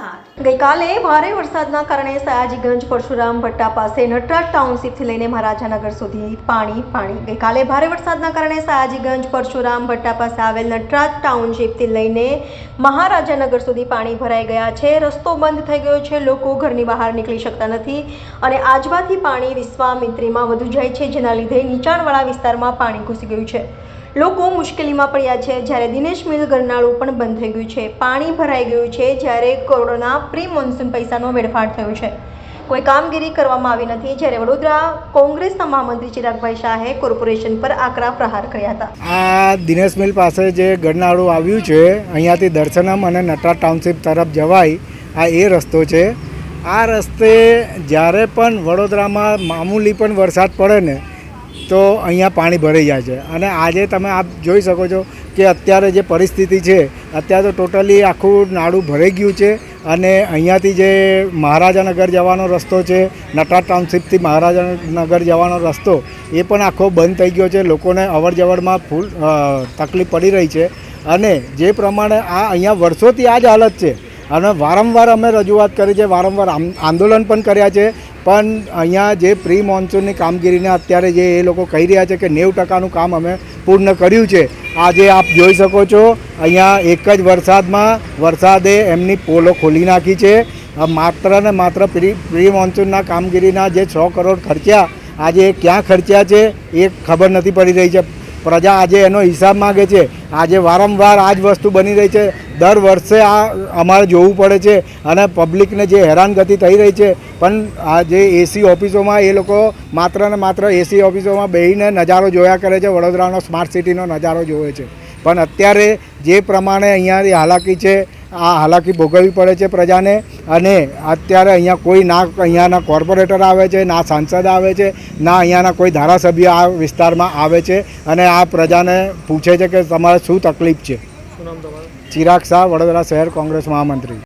નમસ્કાર। ગઈકાલે ભારે વરસાદના કારણે સયાજીગંજ પરશુરામ ભટ્ટા પાસે નટરાજ ટાઉનશીપથી લઈને મહારાજાનગર સુધી પાણી। ગઈકાલે ભારે વરસાદના કારણે સયાજીગંજ પરશુરામ ભટ્ટા પાસે આવેલ નટરાજ ટાઉનશીપથી લઈને મહારાજાનગર સુધી પાણી ભરાઈ ગયા છે। રસ્તો બંધ થઈ ગયો છે, લોકો ઘરની બહાર નીકળી શકતા નથી અને આજવાથી પાણી વિશ્વામિત્રીમાં વધુ જાય છે, જેના લીધે નીચાણવાળા વિસ્તારમાં પાણી ઘૂસી ગયું છે। લોકો મુશ્કેલીમાં પડ્યા છે, જ્યારે દિનેશ મિલ ગરનાળું પણ બંધ થઈ ગયું છે, પાણી ભરાઈ ગયું છે, જ્યારે કરોડોના પ્રી મોન્સૂન પૈસાનો વેડફાટ થયો છે। કોઈ કામગીરી કરવામાં આવી નથી, જ્યારે વડોદરા કોંગ્રેસના મહામંત્રી ચિરાગભાઈ શાહે કોર્પોરેશન પર આકરા પ્રહાર કર્યા હતા। આ દિનેશ મિલ પાસે જે ગરનાળું આવ્યું છે, અહીંયાથી દર્શનમ અને નટરાજ ટાઉનશીપ તરફ જવાય આ એ રસ્તો છે। આ રસ્તે જ્યારે પણ વડોદરામાં મામૂલી પણ વરસાદ પડે ને તો અહીંયા પાણી ભરાઈ જાય છે અને આજે તમે આપ જોઈ શકો છો કે અત્યારે જે પરિસ્થિતિ છે, અત્યારે તો ટોટલી આખું નાળું ભરાઈ ગયું છે અને અહીંયાથી જે મહારાજાનગર જવાનો રસ્તો છે, નટરાજ ટાઉનશીપથી મહારાજાનગર જવાનો રસ્તો એ પણ આખો બંધ થઈ ગયો છે। લોકોને અવર જવરમાં ફૂલ તકલીફ પડી રહી છે અને જે પ્રમાણે આ અહીંયા વર્ષોથી આ જ હાલત છે અને વારંવાર અમે રજૂઆત કરી છે, વારંવાર આંદોલન પણ કર્યા છે, પણ અહીંયા જે પ્રી મોન્સૂનની કામગીરીને અત્યારે જે એ લોકો કહી રહ્યા છે કે 90% કામ અમે પૂર્ણ કર્યું છે। આજે આપ જોઈ શકો છો અહીંયા એક જ વરસાદે એમની પોલો ખોલી નાખી છે। માત્ર ને માત્ર પ્રી મોન્સૂનના કામગીરીના જે 100 કરોડ ખર્ચ્યા આજે ક્યાં ખર્ચ્યા છે એ ખબર નથી પડી રહી છે। પ્રજા આજે એનો હિસાબ માગે છે। આજે વારંવાર આ જ વસ્તુ બની રહી છે, દર વર્ષે આ અમારે જોવું પડે છે અને પબ્લિકને જે હેરાનગતિ થઈ રહી છે। પણ આ જે એસી ઓફિસોમાં એ લોકો માત્ર ને માત્ર એસી ઓફિસોમાં બેસીને નજારો જોયા કરે છે, વડોદરાનો સ્માર્ટ સિટીનો નજારો જોવે છે, પણ અત્યારે જે પ્રમાણે અહીંયાની હાલાકી છે આ હાલાકી ભોગવવી પડે છે પ્રજાને અને અત્યારે અહીંયા કોઈ ના અહીંયાના કોર્પોરેટર આવે છે, ના સાંસદ આવે છે, ના અહીંયાના કોઈ ધારાસભ્ય આ વિસ્તારમાં આવે છે અને આ પ્રજાને પૂછે છે કે તમારે શું તકલીફ છે। ચિરાગ શાહ, વડોદરા શહેર કોંગ્રેસ મહામંત્રી।